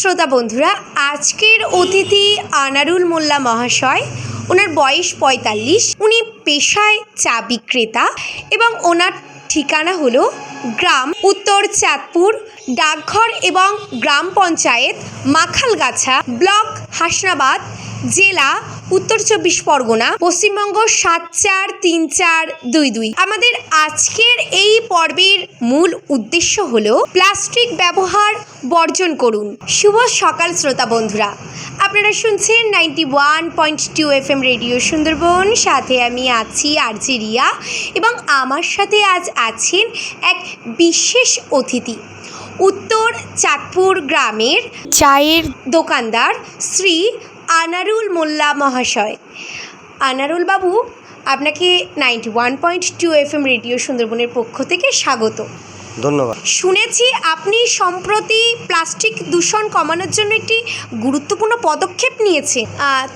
শ্রোতা বন্ধুরা, আজকের অতিথি আনারুল মোল্লা মহাশয়। ওনার বয়স ৪৫। উনি পেশায় চা বিক্রেতা এবং ওনার ঠিকানা হলো গ্রাম উত্তর চাঁদপুর, ডাকঘর এবং গ্রাম পঞ্চায়েত মাখালগাছা, ব্লক হাসনাবাদ, জেলা উত্তর ২৪ পরগনা, পশ্চিমবঙ্গ ৭৪৩৪২২। আমাদের আজকের এই পর্বের মূল উদ্দেশ্য হলো প্লাস্টিক ব্যবহার বর্জন করুন। শুভ সকাল শ্রোতা বন্ধুরা, আপনারা শুনছেন 91.2 FM রেডিও সুন্দরবন। সাথে আমি আছি আরজে রিয়া এবং আমার সাথে আজ আছেন এক বিশেষ অতিথি, উত্তর চাঁদপুর গ্রামের চায়ের দোকানদার শ্রী আনারুল মোল্লা মহাশয়। আনারুল বাবু, আপনাকে 91.2 FM রেডিও সুন্দরবনের পক্ষ থেকে স্বাগত। ধন্যবাদ। শুনেছি আপনি সম্প্রতি প্লাস্টিক দূষণ কমানোর জন্য একটি গুরুত্বপূর্ণ পদক্ষেপ নিয়েছেন,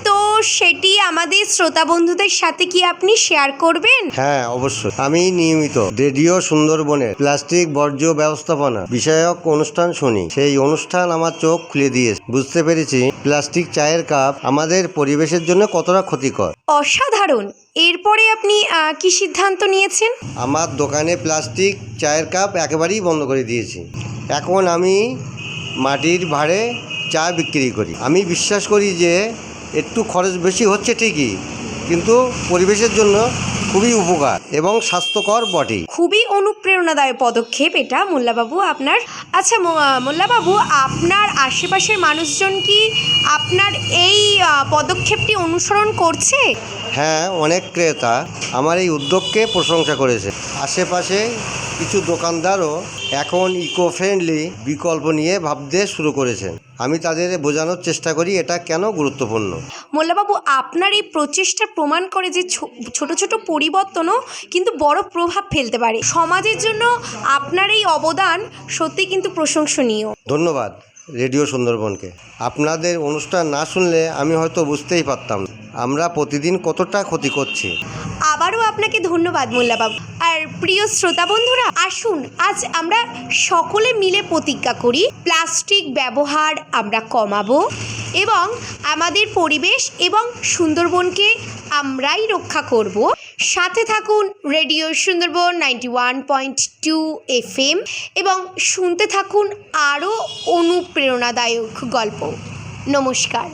তো সেটি আমাদের শ্রোতা বন্ধুদের সাথে কি আপনি শেয়ার করবেন? হ্যাঁ, অবশ্যই। আমি নিয়মিত রেডিও সুন্দরবনের প্লাস্টিক বর্জ্য ব্যবস্থাপনা বিষয়ক অনুষ্ঠান শুনি। সেই অনুষ্ঠান আমার চোখ খুলে দিয়েছে। বুঝতে পেরেছি প্লাস্টিক চায়ের কাপ আমাদের পরিবেশের জন্য কতটা ক্ষতিকর। অসাধারণ। এরপরে আপনি কি সিদ্ধান্ত নিয়েছেন? আমার দোকানে প্লাস্টিক চায়ের কাপ একেবারেই বন্ধ করে দিয়েছি। এখন আমি মাটির ভাঁড়ে চা বিক্রি করি। আমি বিশ্বাস করি যে একটু খরচ বেশি হচ্ছে ঠিকই, কিন্তু পরিবেশের জন্য খুবই উপকার এবং স্বাস্থ্যকর বটে। খুবই অনুপ্রেরণাদায়ক পদক্ষেপ এটা মোল্লাবাবু আপনার। আচ্ছা মোল্লাবাবু, আপনার আশেপাশের মানুষজন কি আপনার এই পদক্ষেপটি অনুসরণ করছে? হ্যাঁ, অনেক ক্রেতা আমার এই উদ্যোগকে প্রশংসা করেছে। আশেপাশে কিছু দোকানদারও এখন ইকো ফ্রেন্ডলি বিকল্প নিয়ে ভাবতে শুরু করেছেন। আমি তাদের বোঝানোর চেষ্টা করি এটা কেন গুরুত্বপূর্ণ। মোল্লাবাবু, আপনার এই প্রচেষ্টা প্রমাণ করে যে ছোট ছোট পরিবর্তনও কিন্তু বড় প্রভাব ফেলতে পারে সমাজের জন্য। আপনার এই অবদান সত্যি কিন্তু প্রশংসনীয়। ধন্যবাদ রেডিও সুন্দরবনকে। আপনাদের অনুষ্ঠান না শুনলে আমি হয়তো বুঝতেই পারতাম না আমরা প্রতিদিন কতটা ক্ষতি করছি। আবারও আপনাকে ধন্যবাদ মোল্লাবাবু। আর প্রিয় শ্রোতা বন্ধুরা, আসুন আজ আমরা সকলে মিলে প্রতিজ্ঞা করি প্লাস্টিক ব্যবহার আমরা কমাবো এবং আমাদের পরিবেশ এবং সুন্দরবনকে আমরাই রক্ষা করব। সাথে থাকুন রেডিও সুন্দরবন 91.2 FM এবং শুনতে থাকুন আরও অনুপ্রেরণাদায়ক গল্প। নমস্কার।